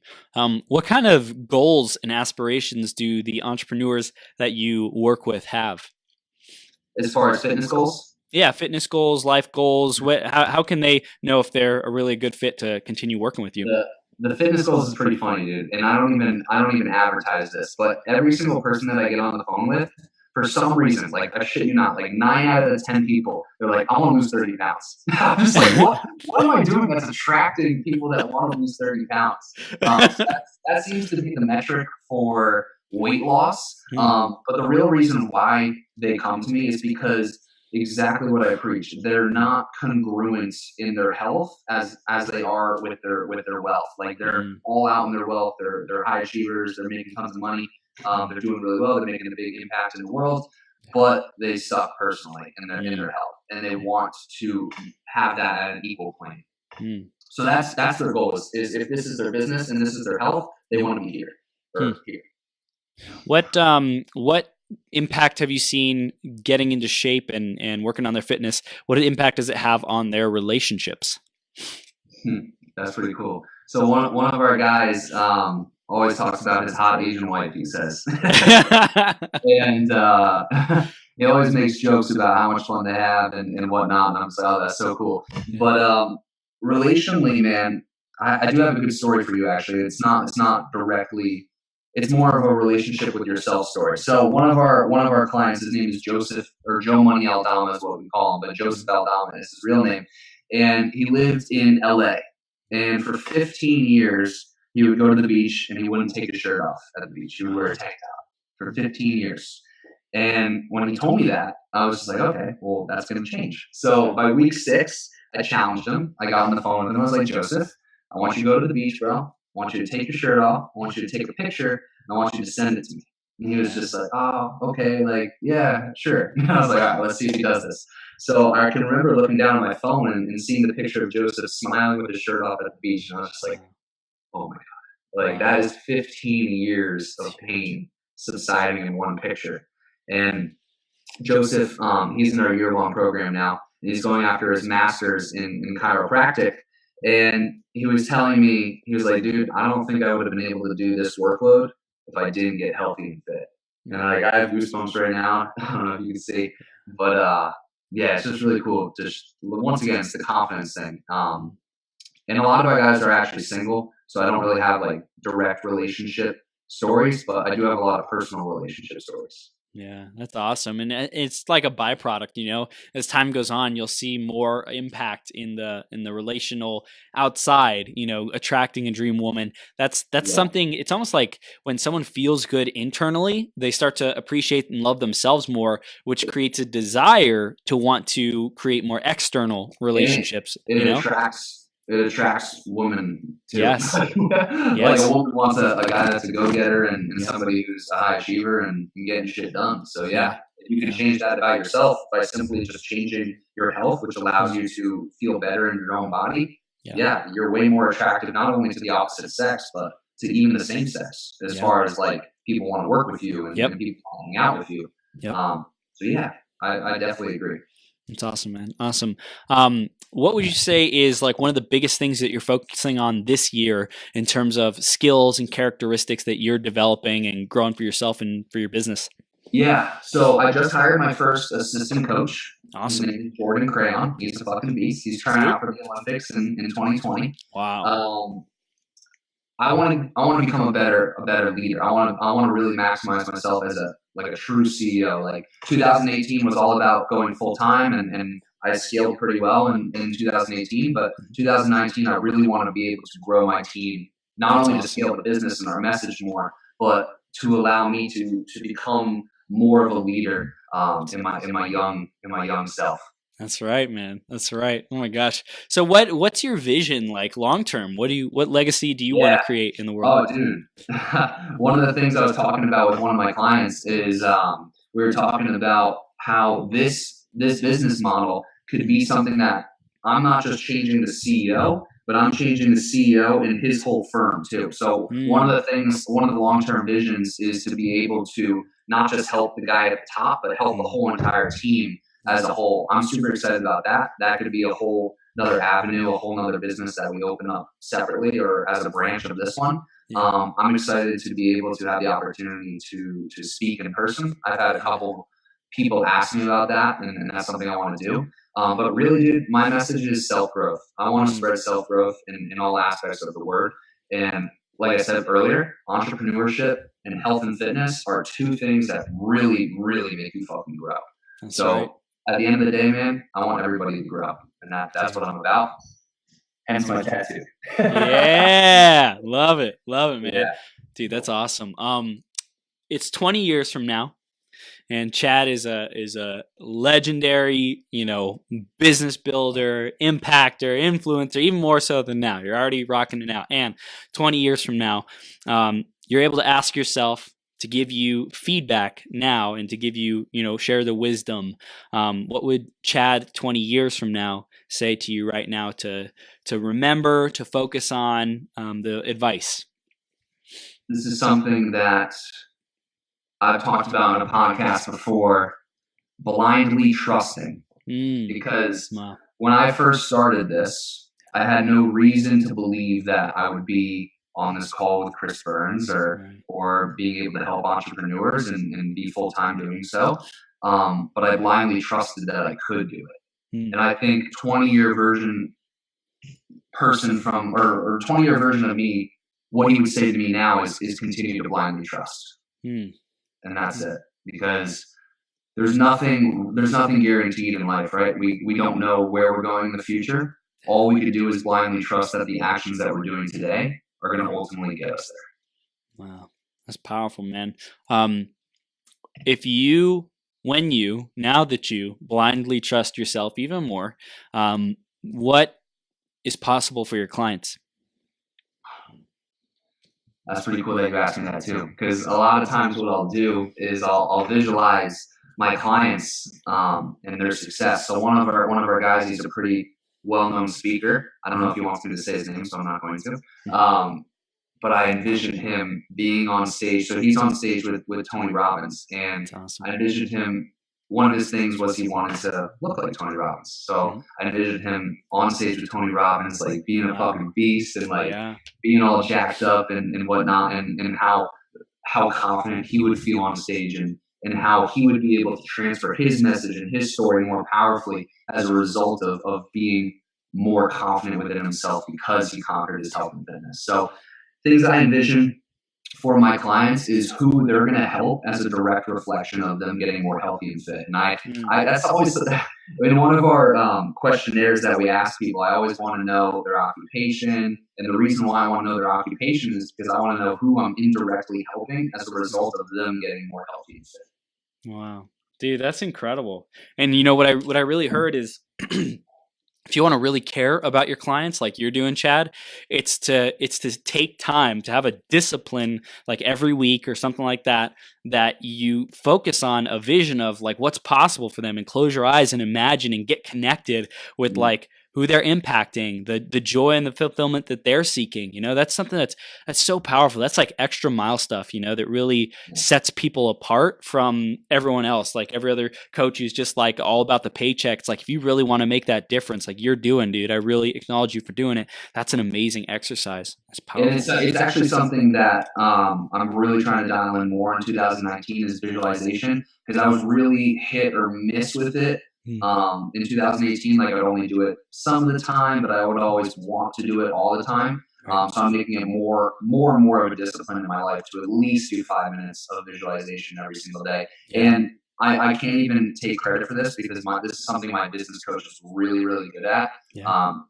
What kind of goals and aspirations do the entrepreneurs that you work with have? As far as fitness goals? Yeah, fitness goals, life goals. How can they know if they're a really good fit to continue working with you? The fitness goals is pretty funny, dude. And I don't even advertise this, but every single person that I get on the phone with, for some reason, like I shit you not, like 9 out of 10 people, they're like, I want to lose 30 pounds. I'm just like, what am I doing that's attracting people that want to lose 30 pounds? So that seems to be the metric for weight loss. But the real reason why they come to me is because exactly what I preach. They're not congruent in their health as they are with their wealth. Like they're all out in their wealth. They're high achievers. They're making tons of money. They're doing really well. They're making a big impact in the world, but they suck personally in their health, and they want to have that at an equal plane. So that's their goal. Is if this is their business and this is their health, they want to be here. Or here. What impact have you seen getting into shape and working on their fitness? What impact does it have on their relationships? That's pretty cool. So one of our guys always talks about his hot Asian wife, he says. And he always makes jokes about how much fun they have and whatnot. And I'm just like, oh, that's so cool. But relationally, man, I do have a good story for you, actually. It's not directly, it's more of a relationship with yourself story. So one of our clients, his name is Joseph, or Joe Money Aldama is what we call him, but Joseph Aldama is his real name. And he lived in LA. And for 15 years, he would go to the beach and he wouldn't take his shirt off at the beach. He would wear a tank top for 15 years. And when he told me that, I was just like, okay, well, that's going to change. So by week 6, I challenged him. I got on the phone with him. I was like, Joseph, I want you to go to the beach, bro. I want you to take your shirt off. I want you to take a picture. And I want you to send it to me. And he was just like, oh, okay, like, yeah, sure. And I was like, all right, let's see if he does this. So I can remember looking down at my phone and seeing the picture of Joseph smiling with his shirt off at the beach. And I was just like, oh my God. Like, that is 15 years of pain subsiding in one picture. And Joseph, he's in our year-long program now. And he's going after his master's in chiropractic. And he was telling me, he was like, dude, I don't think I would have been able to do this workload if I didn't get healthy and fit. And I have goosebumps right now. I don't know if you can see. But yeah, it's just really cool. Just once again, it's the confidence thing. And a lot of our guys are actually single, so I don't really have like direct relationship stories, but I do have a lot of personal relationship stories. Yeah, that's awesome. And it's like a byproduct, you know, as time goes on, you'll see more impact in the relational outside, you know, attracting a dream woman. That's something, it's almost like when someone feels good internally, they start to appreciate and love themselves more, which creates a desire to want to create more external relationships. It attracts women too. Yes. Like a woman wants a guy that's a go-getter and somebody who's a high achiever and can get shit done. So yeah, if you can change that about yourself by simply just changing your health, which allows you to feel better in your own body, you're way more attractive, not only to the opposite sex, but to even the same sex, as far as like people want to work with you and people want to hang out with you. So yeah, I definitely agree. It's awesome, man. Awesome. What would you say is like one of the biggest things that you're focusing on this year in terms of skills and characteristics that you're developing and growing for yourself and for your business? Yeah. So I just hired my first assistant coach. Awesome. His name is Jordan Crayon. He's a fucking beast. He's trying out for the Olympics in 2020. Wow. I want to become a better leader. I want to really maximize myself as a true CEO. Like 2018 was all about going full time, and I scaled pretty well in 2018. But 2019, I really want to be able to grow my team, not only to scale the business and our message more, but to allow me to become more of a leader in my young self. That's right, man. That's right. Oh my gosh. So what's your vision like long term? What legacy do you want to Yeah. create in the world? Oh, dude. One of the things I was talking about with one of my clients is we were talking about how this business model could be something that I'm not just changing the CEO, but I'm changing the CEO and his whole firm too. So one of the long-term visions is to be able to not just help the guy at the top, but help the whole entire team as a whole. I'm super excited about that. That could be a whole another avenue, a whole nother business that we open up separately or as a branch of this one. I'm excited to be able to have the opportunity to speak in person. I've had a couple people ask me about that, and that's something I want to do. But really, dude, my message is self-growth. I want to spread self-growth in all aspects of the word. And like I said earlier, entrepreneurship and health and fitness are two things that really, really make you fucking grow. That's right. At the end of the day, man, I want everybody to grow, and that's what I'm about. Hence my tattoo. Yeah, love it, man. Yeah. Dude, that's awesome. It's 20 years from now, and Chad is a legendary, business builder, impactor, influencer, even more so than now. You're already rocking it now, and 20 years from now, you're able to ask yourself to give you feedback now and to give you, share the wisdom. What would Chad 20 years from now say to you right now to remember, to focus on the advice? This is something that I've talked about on a podcast before, blindly trusting. Because when I first started this, I had no reason to believe that I would be on this call with Chris Burns or being able to help entrepreneurs and be full-time doing so. But I blindly trusted that I could do it. And I think 20-year version person from, or 20-year version of me, what he would say to me now is continue to blindly trust. And that's it. Because there's nothing guaranteed in life, right? We don't know where we're going in the future. All we could do is blindly trust that the actions that we're doing today are going to ultimately get us there. Wow. That's powerful, man. Now that you blindly trust yourself even more, what is possible for your clients? That's pretty cool that you asked me that too, because a lot of times what I'll do is I'll visualize my clients and their success. So one of our guys, he's a pretty well-known speaker. I don't know if he wants me to say his name, so I'm not going to. But I envisioned him being on stage. So he's on stage with Tony Robbins, and awesome. I envisioned him. One of his things was he wanted to look like Tony Robbins. So I envisioned him on stage with Tony Robbins, like being a fucking beast and like being all jacked up and whatnot, and how confident he would feel on stage and how he would be able to transfer his message and his story more powerfully as a result of being more confident within himself because he conquered his health and fitness. So things I envision for my clients is who they're going to help as a direct reflection of them getting more healthy and fit. And I that's always in one of our questionnaires that we ask people, I always want to know their occupation. And the reason why I want to know their occupation is because I want to know who I'm indirectly helping as a result of them getting more healthy and fit. Wow, dude, that's incredible. And what I really heard is if you want to really care about your clients like you're doing, Chad, it's to take time to have a discipline like every week or something like that you focus on a vision of like what's possible for them and close your eyes and imagine and get connected with like who they're impacting, the joy and the fulfillment that they're seeking. That's something that's so powerful. That's like extra mile stuff, that really sets people apart from everyone else. Like every other coach who's just like all about the paycheck. It's like, if you really want to make that difference, like you're doing, dude, I really acknowledge you for doing it. That's an amazing exercise. That's powerful. And it's actually something that I'm really trying to dial in more in 2019 is visualization, because I was really hit or miss with it. In 2018, like I would only do it some of the time, but I would always want to do it all the time. So I'm making it more and more of a discipline in my life to at least do 5 minutes of visualization every single day. And I can't even take credit for this because this is something my business coach is really, really good at.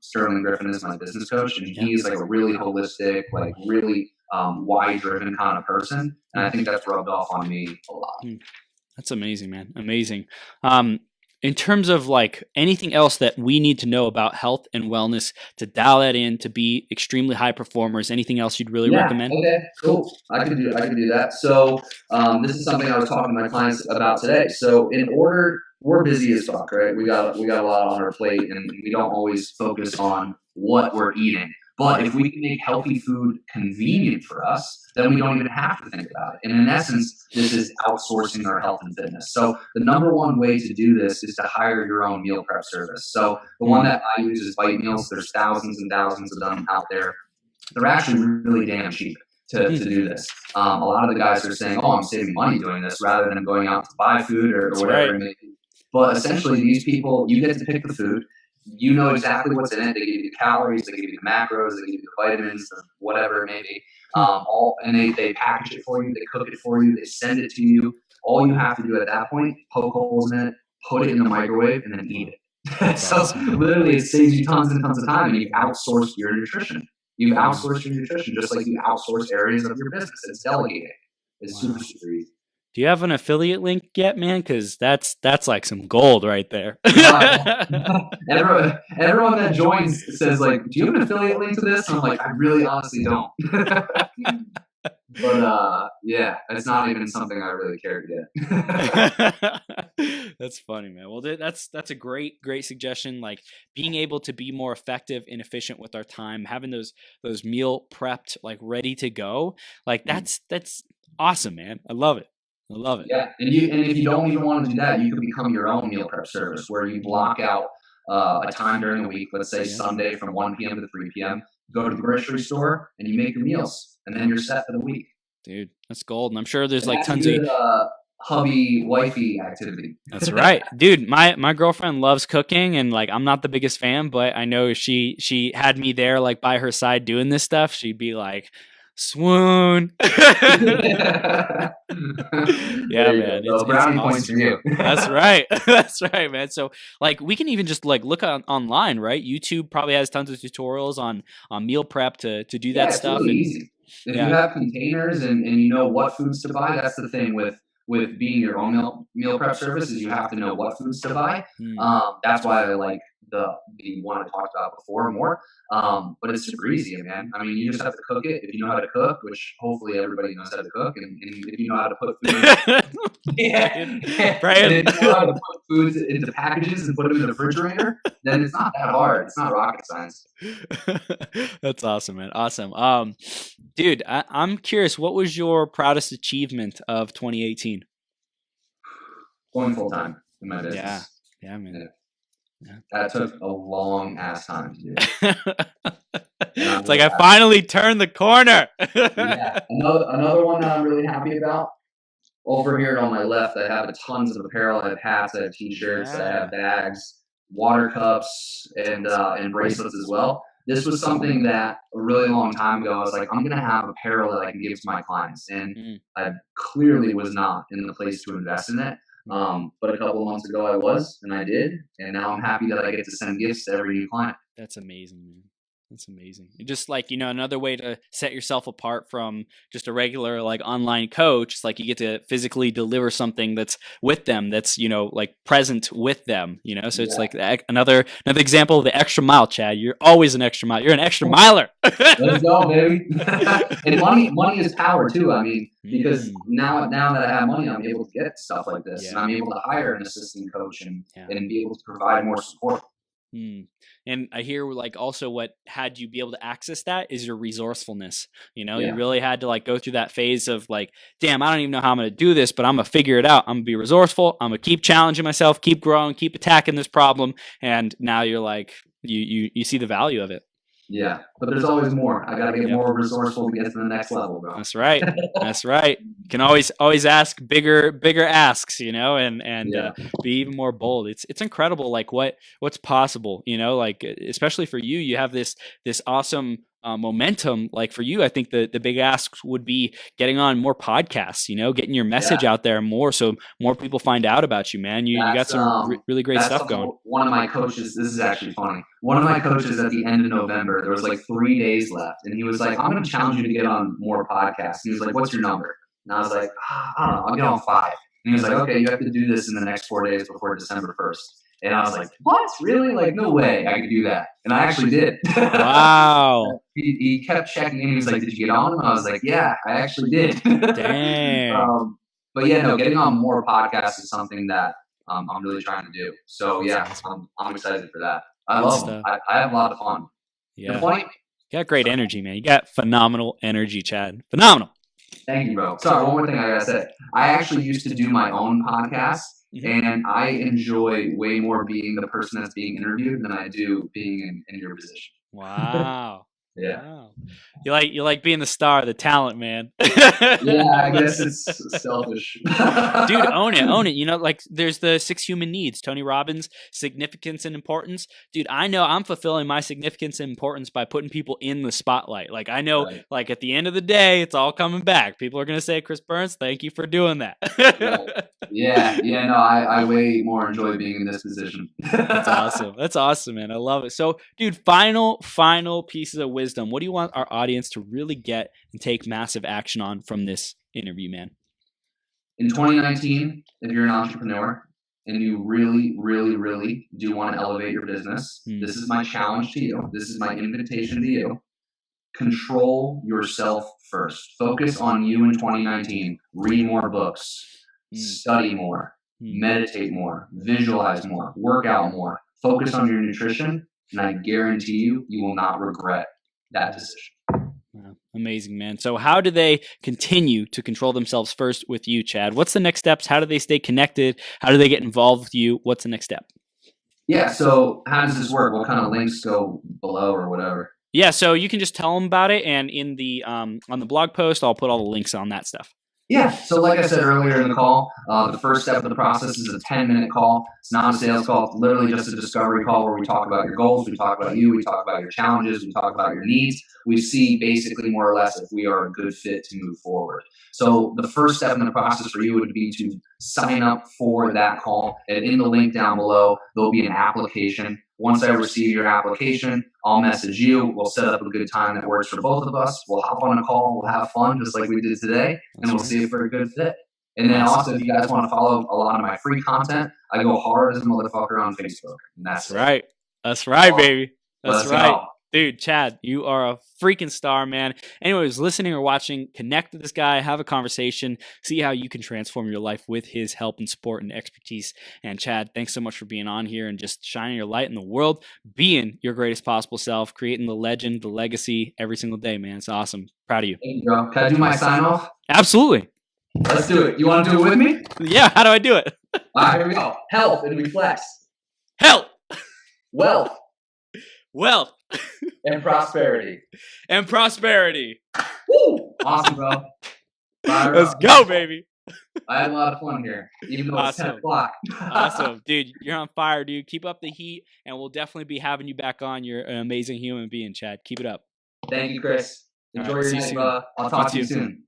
Sterling Griffin is my business coach, and he's like a really holistic, like really wide-driven kind of person. And I think that's rubbed off on me a lot. That's amazing, man. Amazing. in terms of like anything else that we need to know about health and wellness to dial that in to be extremely high performers, anything else you'd really recommend? Okay, cool. I can do that. So this is something I was talking to my clients about today. So we're busy as fuck, right? We got a lot on our plate, and we don't always focus on what we're eating. But if we can make healthy food convenient for us, then we don't even have to think about it. And in essence, this is outsourcing our health and fitness. So the number one way to do this is to hire your own meal prep service. So the one that I use is Bite Meals. There's thousands and thousands of them out there. They're actually really damn cheap to do this. A lot of the guys are saying, "Oh, I'm saving money doing this," rather than going out to buy food or whatever it may be. But essentially, these people, you get to pick the food. You know exactly what's in it. They give you the calories, they give you the macros, they give you the vitamins, whatever it may be. And they package it for you, they cook it for you, they send it to you. All you have to do at that point, poke holes in it, put it in the microwave, and then eat it. So literally, it saves you tons and tons of time, and you've outsourced your nutrition. You've outsourced your nutrition just like you outsource areas of your business. It's delegating. It's super easy. Do you have an affiliate link yet, man? Because that's like some gold right there. Everyone that joins says like, "Do you have an affiliate link to this?" And I'm like, I really honestly don't. But yeah, it's not even something I really care to get. That's funny, man. Well, that's a great suggestion. Like being able to be more effective and efficient with our time, having those meal prepped, like ready to go. Like that's awesome, man. I love it. Yeah, and if you don't even want to do that, you can become your own meal prep service where you block out a time during the week, let's say Sunday from 1 p.m. to 3 p.m. Go to the grocery store and you make your meals, and then you're set for the week. Dude, that's gold. And I'm sure there's like tons of hubby wifey activity. That's right, dude. My girlfriend loves cooking, and like I'm not the biggest fan, but I know she had me there like by her side doing this stuff. She'd be like, swoon. Yeah, man. It's brownie awesome. Points for you. That's right. That's right, man. So like we can even just like look online, right? YouTube probably has tons of tutorials on meal prep to do that stuff. It's really easy. If you have containers and you know what foods to buy, that's the thing with being your own meal prep service is you have to know what foods to buy. That's why I like the one I talked about before more. But it's super easy, man. I mean, you just have to cook it if you know how to cook, which hopefully everybody knows how to cook, and if you know how to put food if you know how to put foods into packages and put them in the refrigerator, then it's not that hard. It's not rocket science. That's awesome, man. Awesome. Dude, I'm curious, what was your proudest achievement of 2018? Going full time in my business. Yeah, man. Yeah. That took a long ass time to do. It's like I finally turned the corner. Yeah. Another one that I'm really happy about. Over here on my left, I have tons of apparel. I have hats, I have t-shirts, I have bags, water cups, and bracelets as well. This was something that a really long time ago, I was like, I'm going to have apparel that I can give to my clients. And I clearly was not in the place to invest in it. But a couple of months ago I was, and I did. And now I'm happy that I get to send gifts to every new client. That's amazing, man. That's amazing. Just like, another way to set yourself apart from just a regular like online coach, it's like you get to physically deliver something that's with them, that's, like present with them, so it's like another example of the extra mile, Chad. You're always an extra mile. You're an extra miler. Let's go, baby. And money is power too. I mean, because now that I have money, I'm able to get stuff like this, and I'm able to hire an assistant coach and be able to provide more support. And I hear like also what had you be able to access that is your resourcefulness. You really had to like go through that phase of like, damn, I don't even know how I'm going to do this, but I'm going to figure it out. I'm going to be resourceful. I'm going to keep challenging myself, keep growing, keep attacking this problem. And now you're like, you see the value of it. Yeah, but there's always more. I got to get more resourceful to get to the next level, bro. That's right. That's right. You can always ask bigger asks, and be even more bold. It's incredible, like what's possible, like especially for you. You have this awesome momentum. Like for you, I think the big asks would be getting on more podcasts, getting your message out there more, so more people find out about you, man. You got some really great stuff going. One of my coaches, this is actually funny. One of my coaches at the end of November, there was like 3 days left, and he was like, I'm going to challenge you to get on more podcasts. He was like, what's your number? And I was like, I don't know, I'll get on 5. And he was like, okay, you have to do this in the next 4 days before December 1st. And I was like, what? Really? Like, no way I could do that. And I actually did. Wow. He kept checking in. He was like, did you get on them? I was like, yeah, I actually did. Dang. But yeah, no, getting on more podcasts is something that I'm really trying to do. So yeah, I'm excited for that. I love them. I have a lot of fun. Yeah. The point, you got great energy, man. You got phenomenal energy, Chad. Phenomenal. Thank you, bro. Sorry, one more thing I gotta say. I actually used to do my own podcast, and I enjoy way more being the person that's being interviewed than I do being in your position. Wow. Yeah. Wow. You like being the star, the talent, man. Yeah, I guess it's selfish. Dude, own it. You know, like there's the 6 human needs, Tony Robbins, significance and importance. Dude, I know I'm fulfilling my significance and importance by putting people in the spotlight. Like I know, like at the end of the day, it's all coming back. People are gonna say, Chris Burns, thank you for doing that. Yeah. No, I way more enjoy being in this position. That's awesome, man. I love it. So, dude, final pieces of wisdom. What do you want our audience to really get and take massive action on from this interview, man? In 2019, if you're an entrepreneur and you really, really, really do want to elevate your business, this is my challenge to you. This is my invitation to you. Control yourself first. Focus on you in 2019. Read more books. Study more. Meditate more. Visualize more. Work out more. Focus on your nutrition, and I guarantee you will not regret that decision. Wow. Amazing, man. So how do they continue to control themselves first with you, Chad? What's the next steps? How do they stay connected? How do they get involved with you? What's the next step? Yeah, so how does this work? What kind of links go below or whatever? Yeah, so you can just tell them about it, and in the on the blog post, I'll put all the links on that stuff. Yeah, so like I said earlier in the call, the first step of the process is a 10-minute call. It's not a sales call. It's literally just a discovery call where we talk about your goals, we talk about you, we talk about your challenges, we talk about your needs. We see basically more or less if we are a good fit to move forward. So the first step in the process for you would be to sign up for that call. And in the link down below, there'll be an application. Once I receive your application, I'll message you. We'll set up a good time that works for both of us. We'll hop on a call. We'll have fun just like we did today, and we'll see if we're a good fit. And then also, if you guys want to follow a lot of my free content, I go hard as a motherfucker on Facebook. And that's right. That's right, baby. That's right. Go. Dude, Chad, you are a freaking star, man. Anyways, listening or watching, connect with this guy, have a conversation, see how you can transform your life with his help and support and expertise. And Chad, thanks so much for being on here and just shining your light in the world, being your greatest possible self, creating the legend, the legacy every single day, man. It's awesome. Proud of you. Thank you, bro. Can I do my sign off? Absolutely. Let's do it. You want to do it with me? Yeah, how do I do it? All right, here we go. Health and reflex. Health. Wealth. Wealth. And prosperity. And prosperity. Woo! Awesome, bro. Let's go, baby. I had a lot of fun here, even though it's 10 o'clock. Awesome. Dude, you're on fire, dude. Keep up the heat, and we'll definitely be having you back on. You're an amazing human being, Chad. Keep it up. Thank you, Chris. Enjoy your night, bro. I'll talk to you soon.